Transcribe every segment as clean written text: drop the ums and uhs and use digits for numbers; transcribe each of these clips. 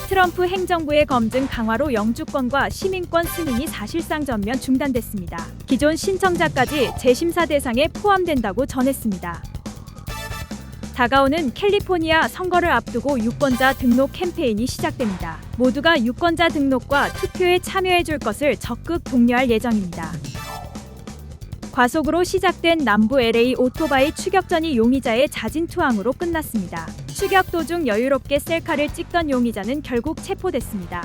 트럼프 행정부의 검증 강화로 영주권과 시민권 승인이 사실상 전면 중단됐습니다. 기존 신청자까지 재심사 대상에 포함된다고 전했습니다. 다가오는 캘리포니아 선거를 앞두고 유권자 등록 캠페인이 시작됩니다. 모두가 유권자 등록과 투표에 참여해줄 것을 적극 독려할 예정입니다. 과속으로 시작된 남부 LA 오토바이 추격전이 용의자의 자진투항으로 끝났습니다. 추격 도중 여유롭게 셀카를 찍던 용의자는 결국 체포됐습니다.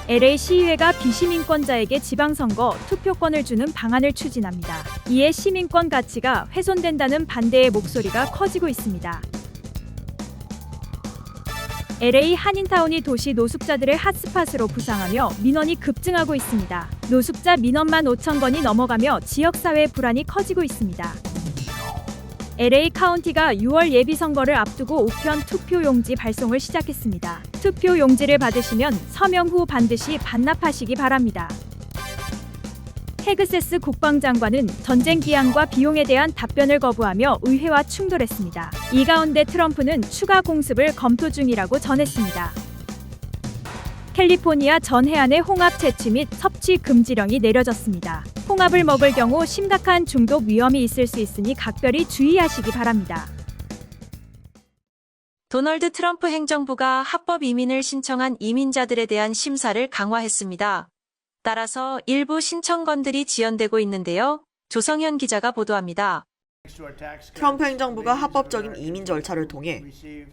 LA 시의회가 비시민권자에게 지방선거 투표권을 주는 방안을 추진합니다. 이에 시민권 가치가 훼손된다는 반대의 목소리가 커지고 있습니다. LA 한인타운이 도시 노숙자들의 핫스팟으로 부상하며 민원이 급증하고 있습니다. 노숙자 민원만 5천 건이 넘어가며 지역사회 불안이 커지고 있습니다. LA 카운티가 6월 예비선거를 앞두고 우편 투표용지 발송을 시작했습니다. 투표용지를 받으시면 서명 후 반드시 반납하시기 바랍니다. 헤그세스 국방장관은 전쟁 기한과 비용에 대한 답변을 거부하며 의회와 충돌했습니다. 이 가운데 트럼프는 추가 공습을 검토 중이라고 전했습니다. 캘리포니아 전 해안에 홍합 채취 및 섭취 금지령이 내려졌습니다. 홍합을 먹을 경우 심각한 중독 위험이 있을 수 있으니 각별히 주의하시기 바랍니다. 도널드 트럼프 행정부가 합법 이민을 신청한 이민자들에 대한 심사를 강화했습니다. 따라서 일부 신청건들이 지연되고 있는데요. 조성현 기자가 보도합니다. 트럼프 행정부가 합법적인 이민 절차를 통해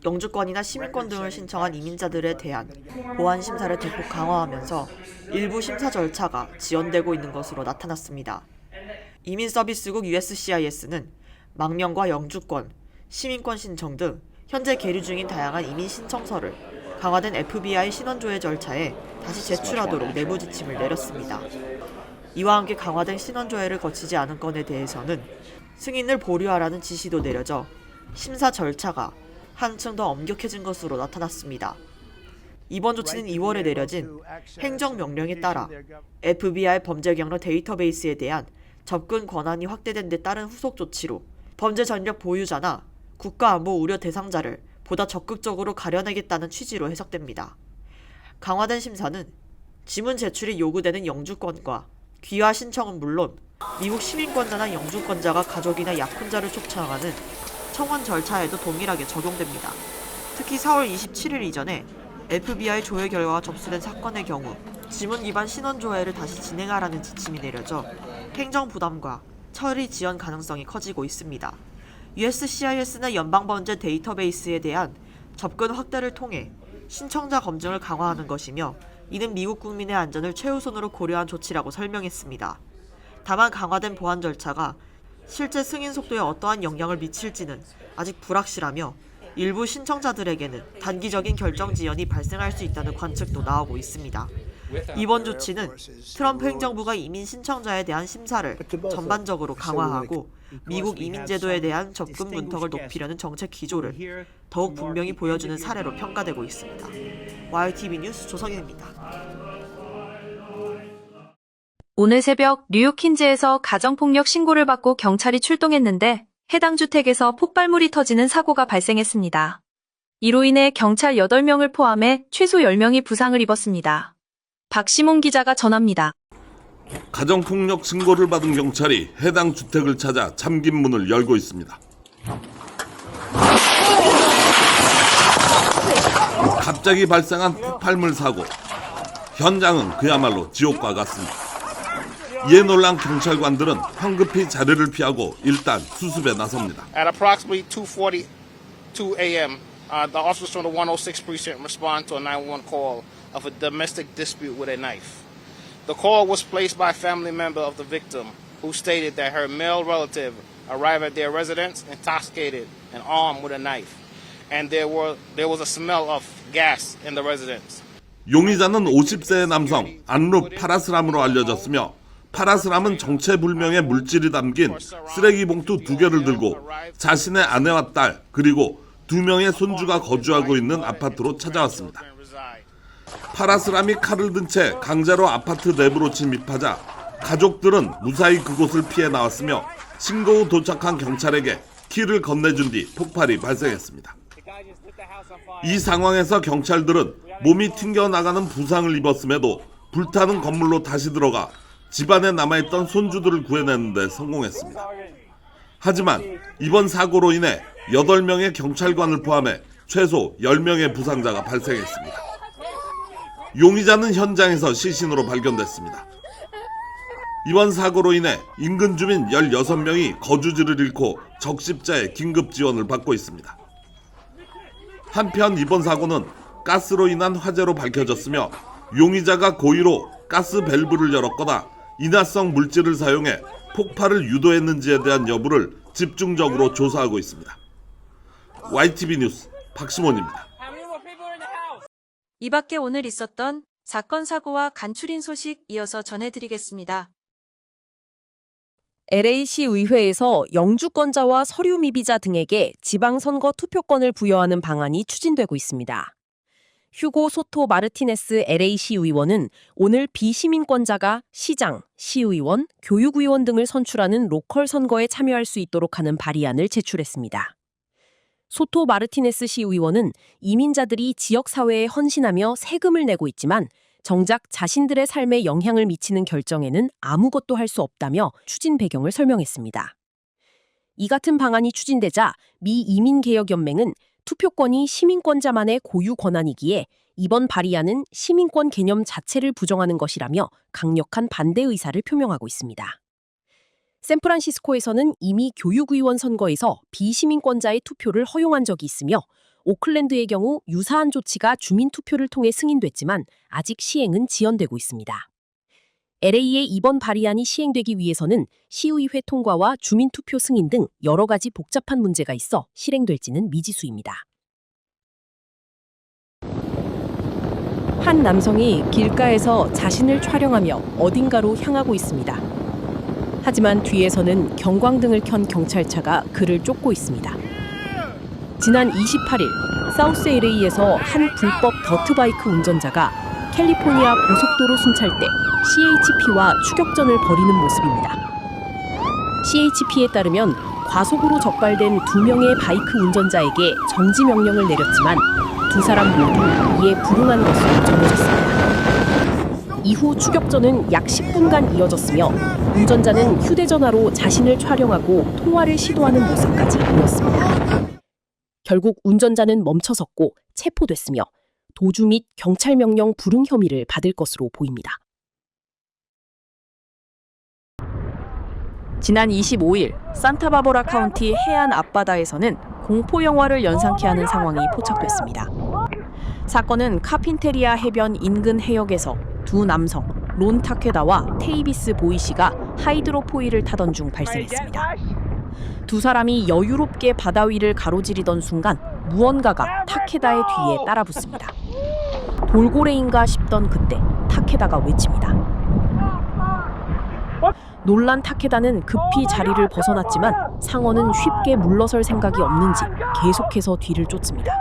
영주권이나 시민권 등을 신청한 이민자들에 대한 보안 심사를 대폭 강화하면서 일부 심사 절차가 지연되고 있는 것으로 나타났습니다. 이민 서비스국 USCIS는 망명과 영주권, 시민권 신청 등 현재 계류 중인 다양한 이민 신청서를 강화된 FBI 신원조회 절차에 다시 제출하도록 내부 지침을 내렸습니다. 이와 함께 강화된 신원조회를 거치지 않은 건에 대해서는 승인을 보류하라는 지시도 내려져 심사 절차가 한층 더 엄격해진 것으로 나타났습니다. 이번 조치는 2월에 내려진 행정명령에 따라 FBI 범죄 경로 데이터베이스에 대한 접근 권한이 확대된 데 따른 후속 조치로 범죄 전력 보유자나 국가안보 우려 대상자를 보다 적극적으로 가려내겠다는 취지로 해석됩니다. 강화된 심사는 지문 제출이 요구되는 영주권과 귀화 신청은 물론 미국 시민권자나 영주권자가 가족이나 약혼자를 초청하는 청원 절차에도 동일하게 적용됩니다. 특히 4월 27일 이전에 FBI 조회 결과가 접수된 사건의 경우 지문 기반 신원 조회를 다시 진행하라는 지침이 내려져 행정 부담과 처리 지연 가능성이 커지고 있습니다. USCIS는 연방범죄 데이터베이스에 대한 접근 확대를 통해 신청자 검증을 강화하는 것이며 이는 미국 국민의 안전을 최우선으로 고려한 조치라고 설명했습니다. 다만 강화된 보안 절차가 실제 승인 속도에 어떠한 영향을 미칠지는 아직 불확실하며 일부 신청자들에게는 단기적인 결정 지연이 발생할 수 있다는 관측도 나오고 있습니다. 이번 조치는 트럼프 행정부가 이민 신청자에 대한 심사를 전반적으로 강화하고 미국 이민제도에 대한 접근 문턱을 높이려는 정책 기조를 더욱 분명히 보여주는 사례로 평가되고 있습니다. YTV 뉴스 조성현입니다. 오늘 새벽 뉴욕 퀸즈에서 가정폭력 신고를 받고 경찰이 출동했는데 해당 주택에서 폭발물이 터지는 사고가 발생했습니다. 이로 인해 경찰 8명을 포함해 최소 10명이 부상을 입었습니다. 박시몬 기자가 전합니다. 가정폭력 신고를 받은 경찰이 해당 주택을 찾아 잠긴 문을 열고 있습니다. 갑자기 발생한 폭발물 사고. 현장은 그야말로 지옥과 같습니다. 이에 놀란 경찰관들은 황급히 자리를 피하고 일단 수습에 나섭니다. At approximately 2:42 a.m., the officers from the 106 precinct respond to a 911 call of a domestic dispute with a knife. The call was placed by a family member of the victim, who stated that her male relative arrived at their residence intoxicated and armed with a knife, and there was a smell of gas in the residence. 용의자는 50세의 남성 안루 파라스람으로 알려졌으며 파라스람은 정체불명의 물질이 담긴 쓰레기 봉투 2개를 들고 자신의 아내와 딸 그리고 2명의 손주가 거주하고 있는 아파트로 찾아왔습니다. 파라스람이 칼을 든 채 강제로 아파트 내부로 침입하자 가족들은 무사히 그곳을 피해 나왔으며 신고 후 도착한 경찰에게 키를 건네준 뒤 폭발이 발생했습니다. 이 상황에서 경찰들은 몸이 튕겨나가는 부상을 입었음에도 불타는 건물로 다시 들어가 집안에 남아있던 손주들을 구해내는 데 성공했습니다. 하지만 이번 사고로 인해 8명의 경찰관을 포함해 최소 10명의 부상자가 발생했습니다. 용의자는 현장에서 시신으로 발견됐습니다. 이번 사고로 인해 인근 주민 16명이 거주지를 잃고 적십자에 긴급 지원을 받고 있습니다. 한편 이번 사고는 가스로 인한 화재로 밝혀졌으며 용의자가 고의로 가스 밸브를 열었거나 인화성 물질을 사용해 폭발을 유도했는지에 대한 여부를 집중적으로 조사하고 있습니다. YTV 뉴스 박시몬입니다. 이 밖에 오늘 있었던 사건 사고와 간추린 소식 이어서 전해드리겠습니다. LA시 의회에서 영주권자와 서류 미비자 등에게 지방선거 투표권을 부여하는 방안이 추진되고 있습니다. 휴고 소토 마르티네스 LA시 의원은 오늘 비시민권자가 시장, 시의원, 교육의원 등을 선출하는 로컬 선거에 참여할 수 있도록 하는 발의안을 제출했습니다. 소토 마르티네스 시의원은 이민자들이 지역사회에 헌신하며 세금을 내고 있지만 정작 자신들의 삶에 영향을 미치는 결정에는 아무것도 할 수 없다며 추진 배경을 설명했습니다. 이 같은 방안이 추진되자 미 이민개혁연맹은 투표권이 시민권자만의 고유 권한이기에 이번 발의안은 시민권 개념 자체를 부정하는 것이라며 강력한 반대 의사를 표명하고 있습니다. 샌프란시스코에서는 이미 교육의원 선거에서 비시민권자의 투표를 허용한 적이 있으며 오클랜드의 경우 유사한 조치가 주민투표를 통해 승인됐지만 아직 시행은 지연되고 있습니다. LA의 이번 발의안이 시행되기 위해서는 시의회 통과와 주민투표 승인 등 여러 가지 복잡한 문제가 있어 실행될지는 미지수입니다. 한 남성이 길가에서 자신을 촬영하며 어딘가로 향하고 있습니다. 하지만 뒤에서는 경광등을 켠 경찰차가 그를 쫓고 있습니다. 지난 28일 사우스 LA에서 한 불법 더트바이크 운전자가 캘리포니아 고속도로 순찰 때 CHP와 추격전을 벌이는 모습입니다. CHP에 따르면 과속으로 적발된 2명의 바이크 운전자에게 정지 명령을 내렸지만 두 사람 모두 이에 불응한 것으로 전해졌습니다. 이후 추격전은 약 10분간 이어졌으며 운전자는 휴대전화로 자신을 촬영하고 통화를 시도하는 모습까지 보였습니다. 결국 운전자는 멈춰섰고 체포됐으며 도주 및 경찰 명령 불응 혐의를 받을 것으로 보입니다. 지난 25일 산타바바라 카운티 해안 앞바다에서는 공포 영화를 연상케 하는 상황이 포착됐습니다. 사건은 카핀테리아 해변 인근 해역에서 두 남성 론 타케다와 테이비스 보이시가 하이드로포일을 타던 중 발생했습니다. 두 사람이 여유롭게 바다 위를 가로지르던 순간 무언가가 타케다의 뒤에 따라붙습니다. 돌고래인가 싶던 그때 타케다가 외칩니다. 놀란 타케다는 급히 자리를 벗어났지만 상어는 쉽게 물러설 생각이 없는지 계속해서 뒤를 쫓습니다.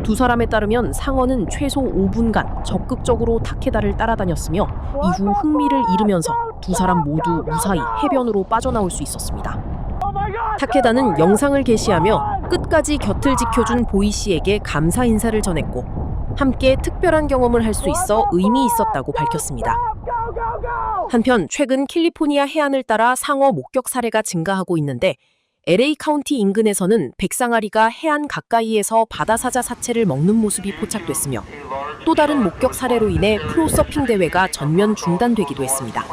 두 사람에 따르면 상어는 최소 5분간 적극적으로 타케다를 따라다녔으며 이후 흥미를 잃으면서 두 사람 모두 무사히 해변으로 빠져나올 수 있었습니다. 타케다는 영상을 게시하며 끝까지 곁을 지켜준 보이 씨에게 감사 인사를 전했고 함께 특별한 경험을 할 수 있어 의미 있었다고 밝혔습니다. 한편 최근 캘리포니아 해안을 따라 상어 목격 사례가 증가하고 있는데 LA 카운티 인근에서는 백상아리가 해안 가까이에서 바다사자 사체를 먹는 모습이 포착됐으며 또 다른 목격 사례로 인해 프로서핑 대회가 전면 중단되기도 했습니다.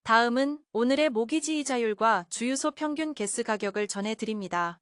다음은 오늘의 모기지 이자율과 주유소 평균 가스 가격을 전해드립니다.